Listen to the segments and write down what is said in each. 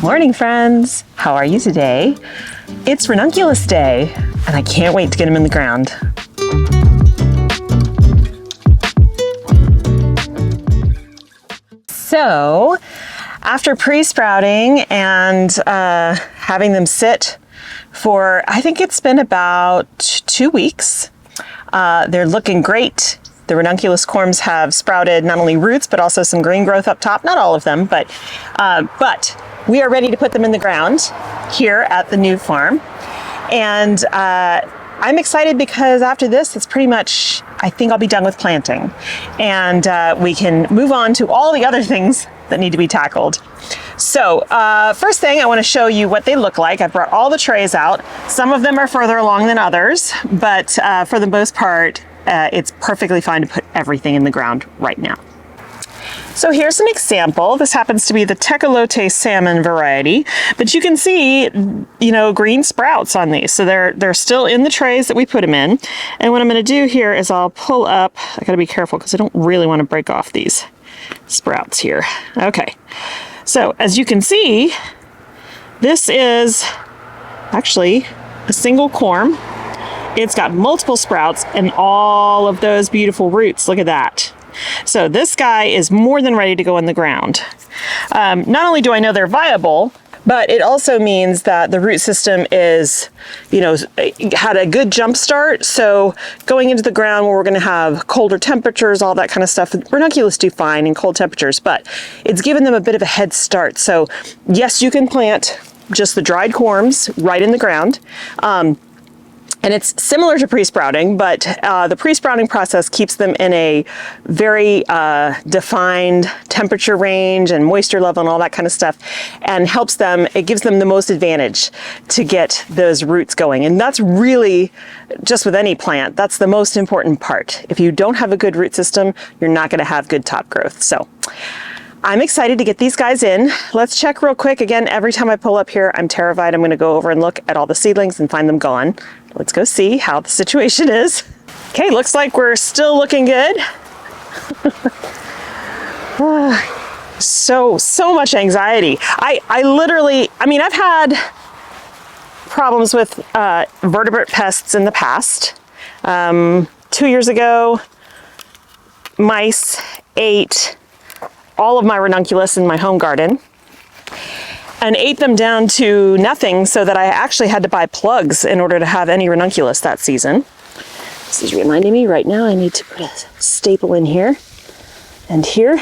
Morning, friends. How are you today? It's Ranunculus Day, and I can't wait to get them in the ground. So, after pre-sprouting and having them sit for, I think it's been about 2 weeks, they're looking great. The ranunculus corms have sprouted not only roots, but also some green growth up top. Not all of them, but we are ready to put them in the ground here at the new farm. And I'm excited because after this, it's pretty much, I think I'll be done with planting. And we can move on to all the other things that need to be tackled. So first thing, I want to show you what they look like. I brought all the trays out. Some of them are further along than others, but for the most part, it's perfectly fine to put everything in the ground right now. So here's an example. This happens to be the Tecolote salmon variety, but you can see, green sprouts on these. So they're still in the trays that we put them in. And what I'm going to do here is I'll pull up. I got to be careful because I don't really want to break off these sprouts here. Okay. So as you can see, this is actually a single corm. It's got multiple sprouts and all of those beautiful roots. Look at that. So this guy is more than ready to go in the ground. Not only do I know they're viable, but it also means that the root system is, had a good jump start. So going into the ground where we're going to have colder temperatures, all that kind of stuff, ranunculus do fine in cold temperatures, but it's given them a bit of a head start. So yes, you can plant just the dried corms right in the ground. And it's similar to pre-sprouting, but the pre-sprouting process keeps them in a very defined temperature range and moisture level and all that kind of stuff, and helps them, it gives them the most advantage to get those roots going. And that's really, just with any plant, that's the most important part. If you don't have a good root system, you're not gonna have good top growth. So I'm excited to get these guys in. Let's check real quick. Again, every time I pull up here, I'm terrified. I'm gonna go over and look at all the seedlings and find them gone. Let's go see how the situation is. Okay, looks like we're still looking good. So much anxiety. I've had problems with vertebrate pests in the past. 2 years ago, mice ate all of my ranunculus in my home garden and ate them down to nothing, so that I actually had to buy plugs in order to have any ranunculus that season. This is reminding me right now I need to put a staple in here and here.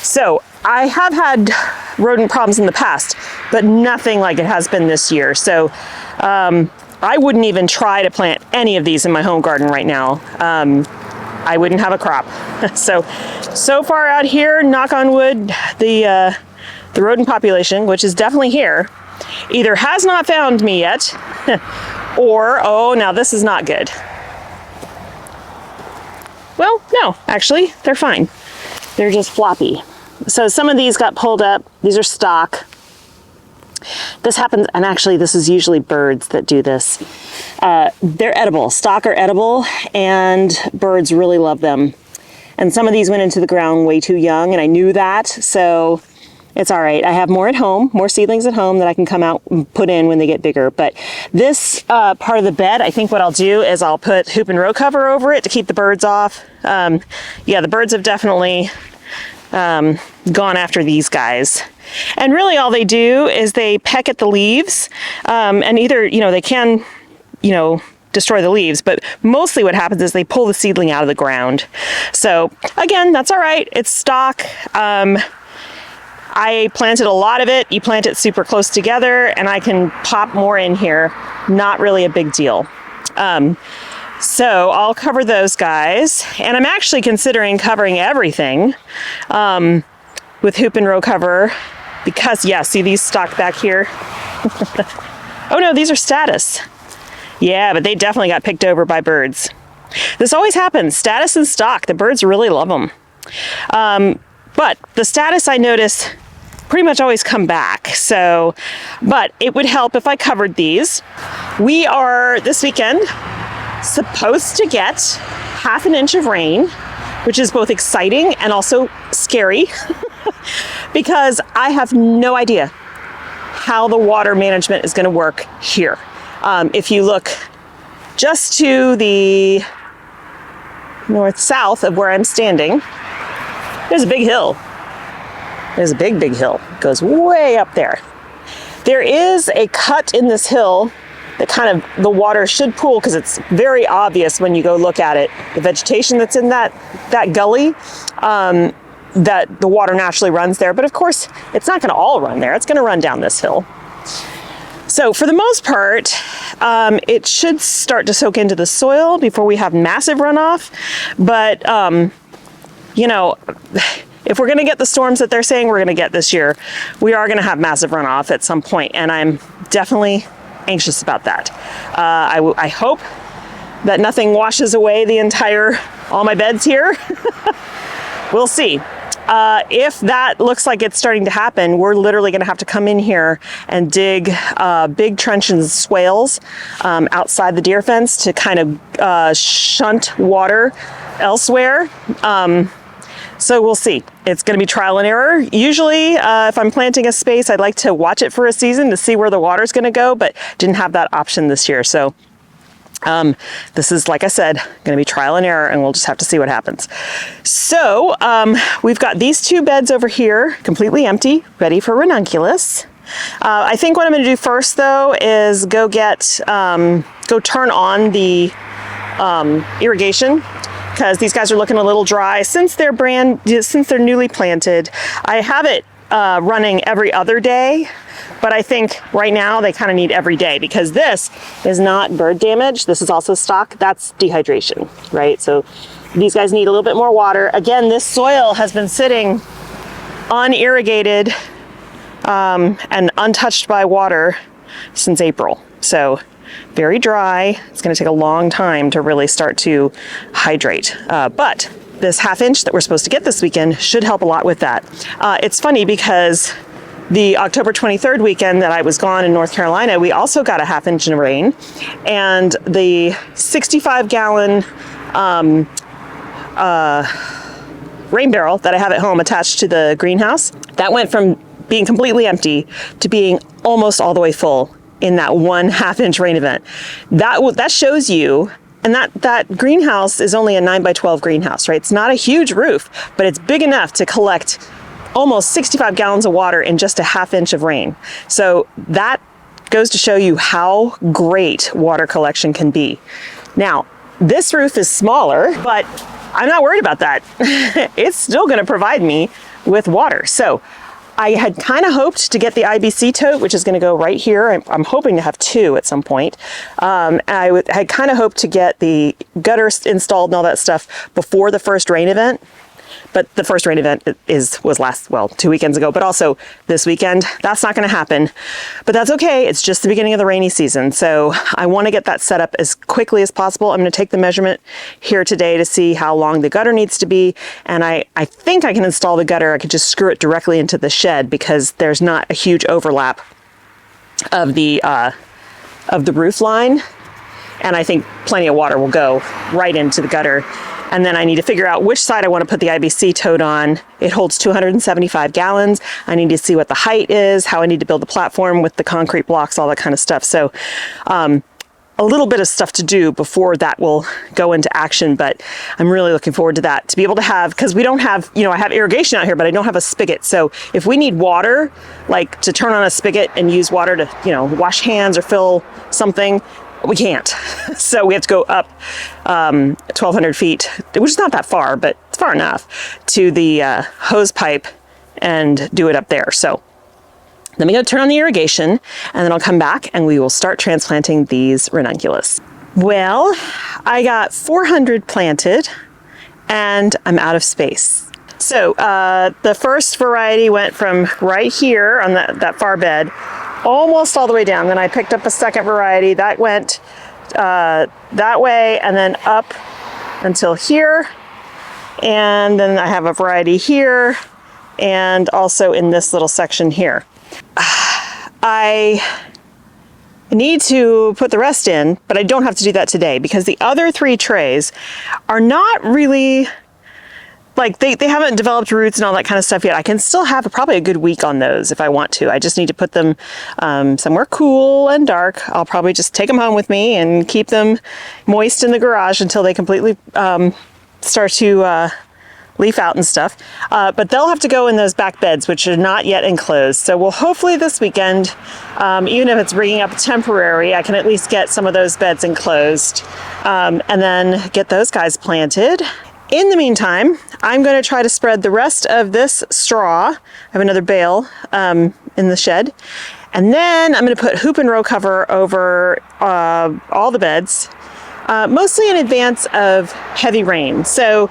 So I have had rodent problems in the past, but nothing like it has been this year. So I wouldn't even try to plant any of these in my home garden right now. I wouldn't have a crop. So far out here, knock on wood, the rodent population, which is definitely here, either has not found me yet, or, oh, now this is not good. Well, no, actually, they're fine. They're just floppy. So some of these got pulled up. These are stock. This happens, and actually this is usually birds that do this. They're edible. Stock are edible, and birds really love them. And some of these went into the ground way too young, and I knew that, so it's all right. I have more at home, more seedlings at home that I can come out and put in when they get bigger. But this part of the bed, I think what I'll do is I'll put hoop and row cover over it to keep the birds off. Yeah, the birds have definitely gone after these guys. And really all they do is they peck at the leaves, and either, they can, destroy the leaves, but mostly what happens is they pull the seedling out of the ground. So again, that's all right. It's stock. I planted a lot of it. You plant it super close together and I can pop more in here. Not really a big deal. So I'll cover those guys, and I'm actually considering covering everything with hoop and row cover because, yeah, see these stock back here? Oh no, these are status. Yeah, but they definitely got picked over by birds. This always happens, status and stock. The birds really love them. But the status, I notice, pretty much always come back. So, but it would help if I covered these. We are, this weekend, supposed to get 1/2 inch of rain, which is both exciting and also scary. because I have no idea how the water management is going to work here. If you look just to the north-south of where I'm standing, there's a big hill. There's a big hill. It goes way up there. There is a cut in this hill that kind of the water should pool, because it's very obvious when you go look at it, the vegetation that's in that gully, that the water naturally runs there. But of course, it's not going to all run there. It's going to run down this hill. So for the most part, it should start to soak into the soil before we have massive runoff. But, you know, if we're going to get the storms that they're saying we're going to get this year, we are going to have massive runoff at some point, and I'm definitely anxious about that. I hope that nothing washes away all my beds here. We'll see. If that looks like it's starting to happen, we're literally going to have to come in here and dig big trenches and swales outside the deer fence to kind of shunt water elsewhere. So we'll see. It's going to be trial and error. Usually, if I'm planting a space, I'd like to watch it for a season to see where the water's going to go, but didn't have that option this year. So this is, like I said, going to be trial and error, and we'll just have to see what happens. So we've got these two beds over here, completely empty, ready for Ranunculus. I think what I'm going to do first, though, is go turn on the irrigation, because these guys are looking a little dry since they're newly planted. I have it running every other day, but I think right now they kind of need every day, because this is not bird damage. This is also stock. That's dehydration, right? So these guys need a little bit more water. Again, this soil has been sitting unirrigated and untouched by water since April. So very dry. It's going to take a long time to really start to hydrate. But this ½ inch that we're supposed to get this weekend should help a lot with that. It's funny because the October 23rd weekend that I was gone in North Carolina, we also got a ½ inch in rain, and the 65-gallon rain barrel that I have at home attached to the greenhouse, that went from being completely empty to being almost all the way full in that one ½ inch rain event. That shows you, and that greenhouse is only a 9x12 greenhouse, right? It's not a huge roof, but it's big enough to collect almost 65 gallons of water in just a ½ inch of rain. So that goes to show you how great water collection can be. Now, this roof is smaller, but I'm not worried about that. It's still going to provide me with water. So I had kind of hoped to get the IBC tote, which is going to go right here. I'm hoping to have two at some point. I had kind of hoped to get the gutter installed and all that stuff before the first rain event. But the first rain event was 2 weekends ago, but also this weekend. That's not going to happen, but that's okay. It's just the beginning of the rainy season. So I want to get that set up as quickly as possible. I'm going to take the measurement here today to see how long the gutter needs to be. And I think I can install the gutter. I could just screw it directly into the shed, because there's not a huge overlap of the roof line. And I think plenty of water will go right into the gutter. And then I need to figure out which side I want to put the IBC tote on. It holds 275 gallons. I need to see what the height is, how I need to build the platform with the concrete blocks, all that kind of stuff. So a little bit of stuff to do before that will go into action, but I'm really looking forward to that, to be able to have, because we don't have, I have irrigation out here, but I don't have a spigot. So if we need water, like to turn on a spigot and use water to, wash hands or fill something, we can't. So we have to go up 1,200 feet, which is not that far, but it's far enough, to the hose pipe and do it up there. So let me go turn on the irrigation, and then I'll come back and we will start transplanting these Ranunculus. Well, I got 400 planted and I'm out of space. So the first variety went from right here on that far bed almost all the way down. Then I picked up a second variety that went that way and then up until here. And then I have a variety here and also in this little section here. I need to put the rest in, but I don't have to do that today because the other 3 trays are not really like they haven't developed roots and all that kind of stuff yet. I can still have probably a good week on those if I want to. I just need to put them somewhere cool and dark. I'll probably just take them home with me and keep them moist in the garage until they completely start to leaf out and stuff. But they'll have to go in those back beds, which are not yet enclosed. So we'll hopefully this weekend, even if it's bringing up temporary, I can at least get some of those beds enclosed and then get those guys planted. In the meantime, I'm going to try to spread the rest of this straw. I have another bale in the shed. And then I'm going to put hoop and row cover over all the beds, mostly in advance of heavy rain. So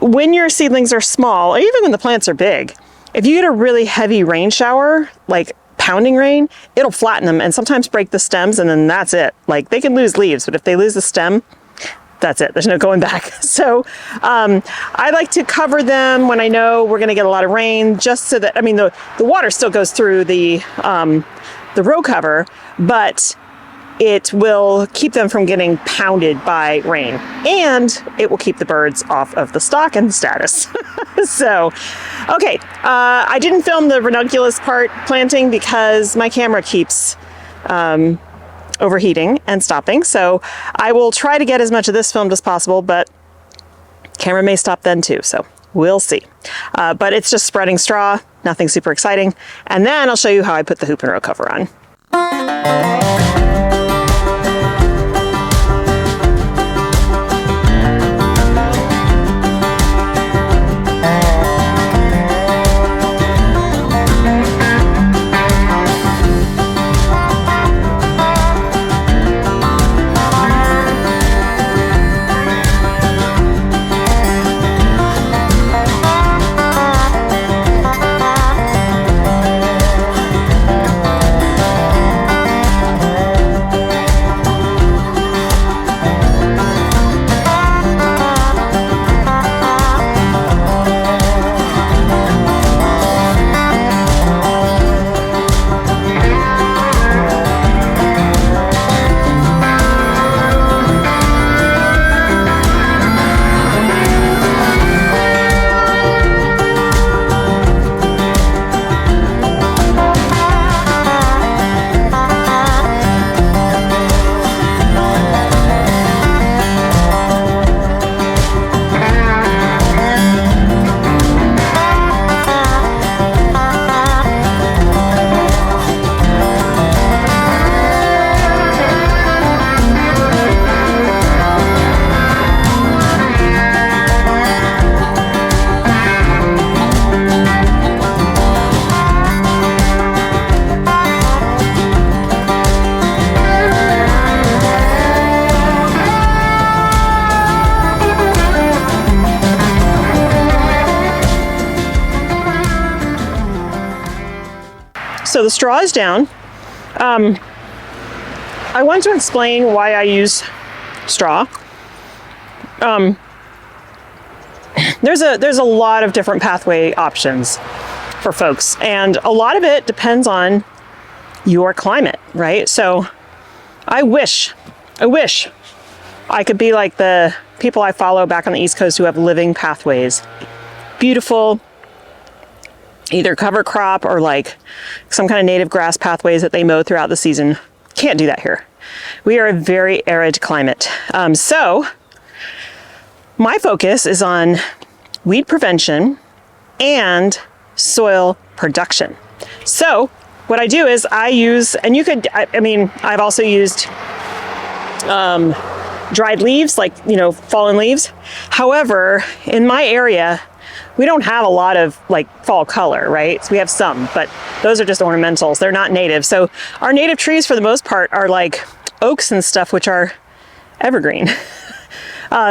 when your seedlings are small, or even when the plants are big, if you get a really heavy rain shower, like pounding rain, it'll flatten them and sometimes break the stems, and then that's it. Like, they can lose leaves, but if they lose the stem, that's it. There's no going back. So I like to cover them when I know we're going to get a lot of rain, just so that, I mean, the water still goes through the row cover, but it will keep them from getting pounded by rain, and it will keep the birds off of the stalk and status. So, okay, I didn't film the ranunculus part planting because my camera keeps overheating and stopping. So I will try to get as much of this filmed as possible, but camera may stop then too. So we'll see. But it's just spreading straw, nothing super exciting. And then I'll show you how I put the hoop and row cover on. So the straw is down. I want to explain why I use straw. There's a lot of different pathway options for folks, and a lot of it depends on your climate, right? So I wish I could be like the people I follow back on the East Coast who have living pathways. Beautiful, either cover crop or like some kind of native grass pathways that they mow throughout the season. Can't do that here. We are a very arid climate. So my focus is on weed prevention and soil production. So what I do is I use, and you could, I mean, I've also used dried leaves, like, you know, fallen leaves. However, in my area, we don't have a lot of like fall color, right? So we have some, but those are just ornamentals. They're not native. So our native trees for the most part are like oaks and stuff, which are evergreen.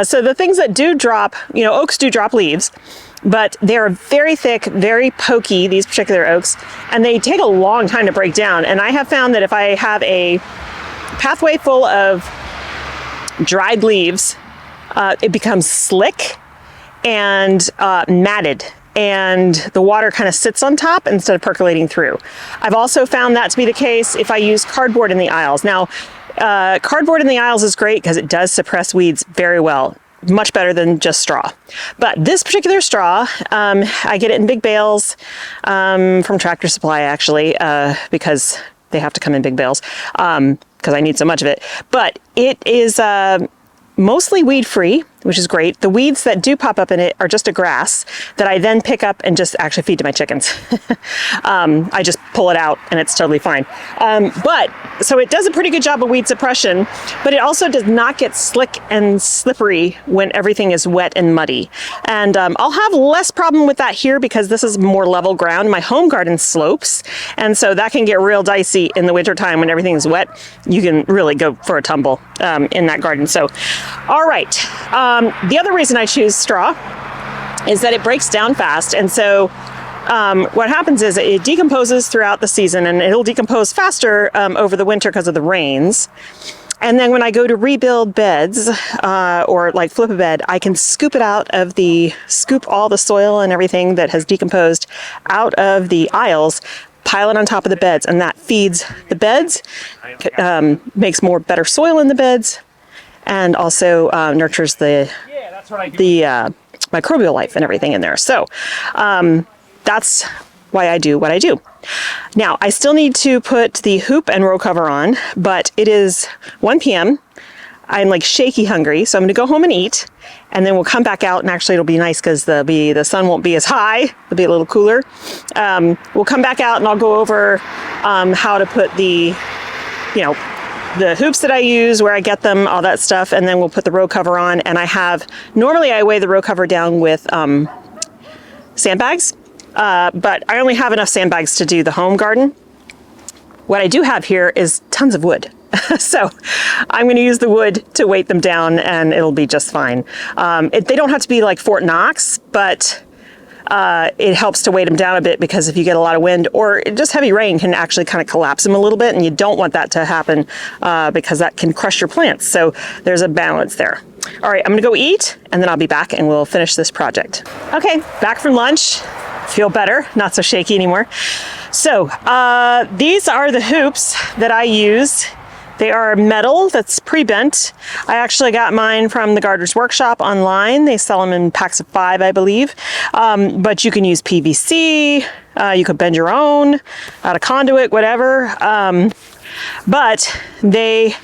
So the things that do drop, you know, oaks do drop leaves, but they're very thick, very pokey, these particular oaks, and they take a long time to break down. And I have found that if I have a pathway full of dried leaves, it becomes slick and matted, and the water kind of sits on top instead of percolating through. I've also found that to be the case if I use cardboard in the aisles. Now, cardboard in the aisles is great because it does suppress weeds very well. much better than just straw. But this particular straw, I get it in big bales from Tractor Supply, actually, because they have to come in big bales because I need so much of it. But it is mostly weed-free, which is great. The weeds that do pop up in it are just a grass that I then pick up and just actually feed to my chickens. I just pull it out and it's totally fine. So it does a pretty good job of weed suppression, but it also does not get slick and slippery when everything is wet and muddy. And I'll have less problem with that here because this is more level ground. My home garden slopes, and so that can get real dicey in the wintertime when everything is wet. You can really go for a tumble in that garden. So, all right. The other reason I choose straw is that it breaks down fast. And so what happens is it decomposes throughout the season, and it'll decompose faster over the winter because of the rains. And then when I go to rebuild beds or like flip a bed, I can scoop all the soil and everything that has decomposed out of the aisles, pile it on top of the beds, and that feeds the beds, makes better soil in the beds, and also nurtures the microbial life and everything in there. So that's why I do what I do. Now, I still need to put the hoop and row cover on, but it is 1 p.m. I'm like shaky hungry, so I'm gonna go home and eat, and then we'll come back out, and actually it'll be nice because the sun won't be as high, it'll be a little cooler. We'll come back out and I'll go over how to put the hoops that I use, where I get them, all that stuff, and then we'll put the row cover on. And normally I weigh the row cover down with sandbags, but I only have enough sandbags to do the home garden. What I do have here is tons of wood. So I'm going to use the wood to weight them down, and it'll be just fine. They don't have to be like Fort Knox, but it helps to weight them down a bit, because if you get a lot of wind or just heavy rain can actually kind of collapse them a little bit, and you don't want that to happen because that can crush your plants. So there's a balance there. All right, I'm gonna go eat, and then I'll be back and we'll finish this project. Okay, back from lunch. Feel better, not so shaky anymore. So these are the hoops that I use. They are metal that's pre-bent. I actually got mine from the Gardener's Workshop online. They sell them in packs of 5, I believe. But you can use PVC. You could bend your own out of conduit, whatever. But they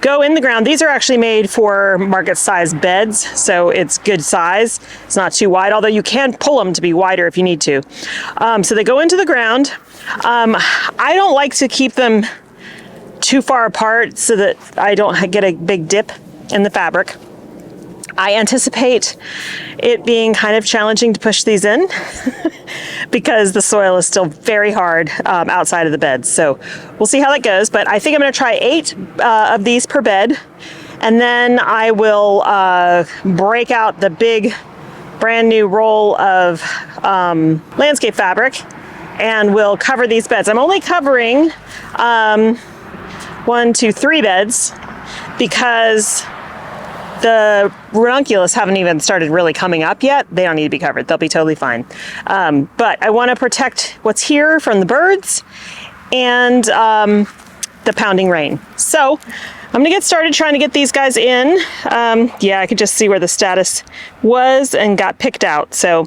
go in the ground. These are actually made for market-sized beds, so it's good size. It's not too wide, although you can pull them to be wider if you need to. So they go into the ground. I don't like to keep them too far apart so that I don't get a big dip in the fabric. I anticipate it being kind of challenging to push these in because the soil is still very hard outside of the bed. So we'll see how that goes, but I think I'm going to try 8 of these per bed, and then I will break out the big brand new roll of landscape fabric, and we'll cover these beds. I'm only covering 1, 2, 3 beds because the Ranunculus haven't even started really coming up yet. They don't need to be covered. They'll be totally fine. But I want to protect what's here from the birds and the pounding rain. So I'm going to get started trying to get these guys in. Yeah, I could just see where the status was and got picked out. So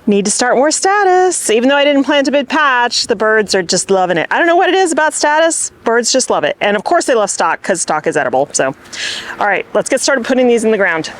need to start more status. Even though I didn't plant a big patch, the birds are just loving it. I don't know what it is about status. Birds just love it. And of course they love stock because stock is edible. So, all right, let's get started putting these in the ground.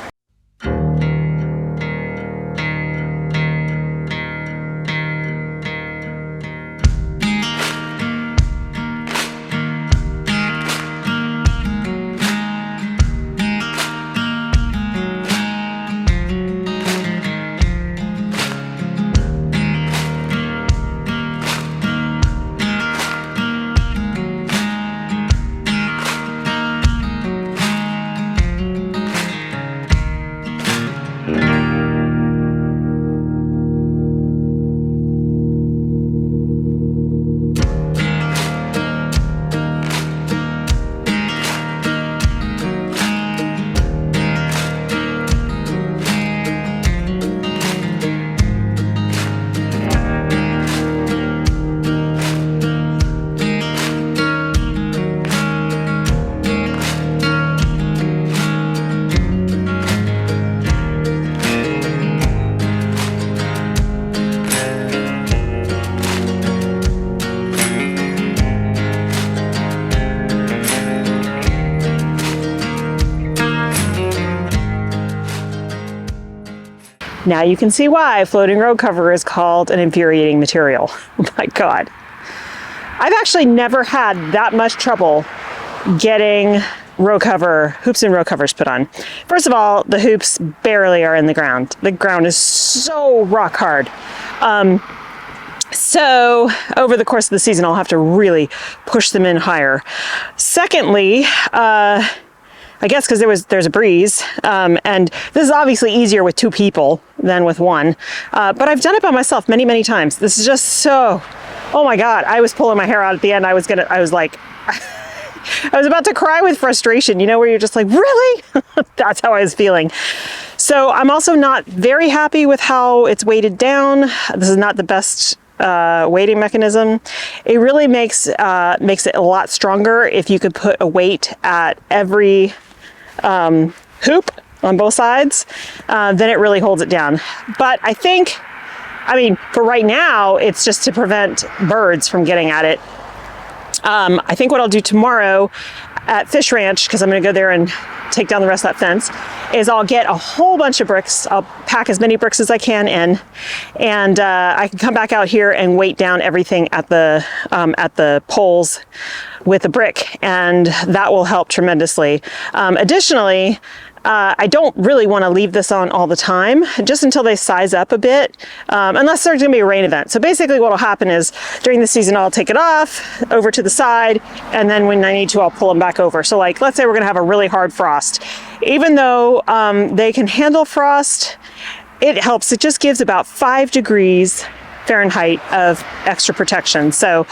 Now you can see why floating road cover is called an infuriating material. Oh my God. I've actually never had that much trouble getting hoops and row covers put on. First of all, the hoops barely are in the ground. The ground is so rock hard. So over the course of the season, I'll have to really push them in higher. Secondly, I guess because there's a breeze, and this is obviously easier with 2 people than with 1, but I've done it by myself many, many times. This is just so, oh my God, I was pulling my hair out at the end. I was like, I was about to cry with frustration, you know, where you're just like, really? That's how I was feeling. So I'm also not very happy with how it's weighted down. This is not the best weighting mechanism. It really makes it a lot stronger if you could put a weight at every hoop on both sides, then it really holds it down. But I mean, for right now, it's just to prevent birds from getting at it. I think what I'll do tomorrow at Fish Ranch, because I'm going to go there and take down the rest of that fence, is I'll get a whole bunch of bricks. I'll pack as many bricks as I can in, and I can come back out here and weight down everything at the poles with a brick, and that will help tremendously. Additionally, I don't really want to leave this on all the time, just until they size up a bit, unless there's going to be a rain event. So basically what will happen is during the season, I'll take it off over to the side, and then when I need to, I'll pull them back over. So like, let's say we're going to have a really hard frost. Even though they can handle frost, it helps. It just gives about 5 degrees Fahrenheit of extra protection. So,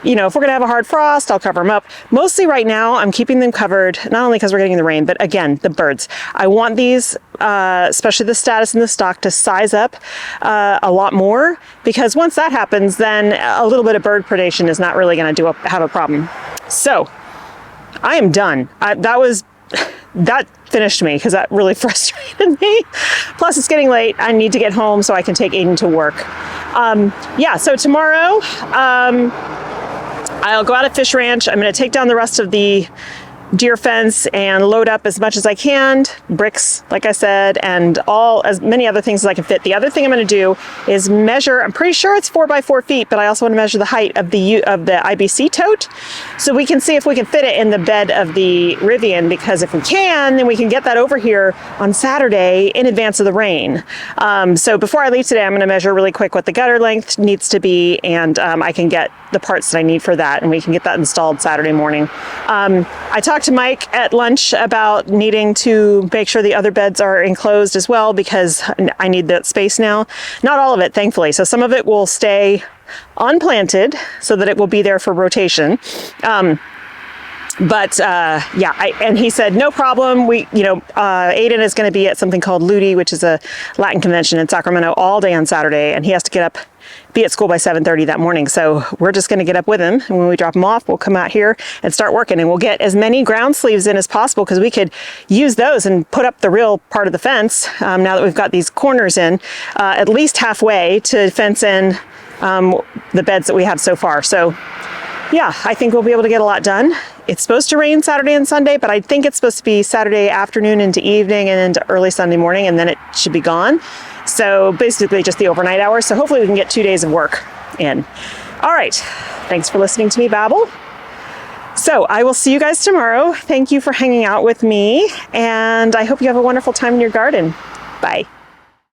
you know, if we're going to have a hard frost, I'll cover them up. Mostly right now, I'm keeping them covered, not only because we're getting the rain, but again, the birds. I want these, especially the status and the stock, to size up a lot more, because once that happens, then a little bit of bird predation is not really going to have a problem. So, I am done. That finished me, because that really frustrated me. Plus, it's getting late. I need to get home so I can take Aiden to work. Yeah, so tomorrow, I'll go out at Fish Ranch. I'm going to take down the rest of the deer fence and load up as much as I can, bricks, like I said, and as many other things as I can fit. The other thing I'm going to do is measure. I'm pretty sure it's 4 by 4 feet, but I also want to measure the height of the IBC tote, so we can see if we can fit it in the bed of the Rivian, because if we can, then we can get that over here on Saturday in advance of the rain. So before I leave today, I'm going to measure really quick what the gutter length needs to be, and I can get the parts that I need for that, and we can get that installed Saturday morning. I talked to Mike at lunch about needing to make sure the other beds are enclosed as well, because I need that space now. Not all of it, thankfully. So some of it will stay unplanted so that it will be there for rotation. And he said, no problem. Aiden is going to be at something called Ludi, which is a Latin convention in Sacramento, all day on Saturday, and he has to be at school by 7:30 that morning. So we're just going to get up with him, and when we drop him off, we'll come out here and start working, and we'll get as many ground sleeves in as possible, because we could use those and put up the real part of the fence, now that we've got these corners in, at least halfway to fence in the beds that we have so far. So yeah, I think we'll be able to get a lot done. It's supposed to rain Saturday and Sunday, but I think it's supposed to be Saturday afternoon into evening and into early Sunday morning, and then it should be gone. So basically just the overnight hours. So hopefully we can get 2 days of work in. All right. Thanks for listening to me babble. So I will see you guys tomorrow. Thank you for hanging out with me, and I hope you have a wonderful time in your garden. Bye.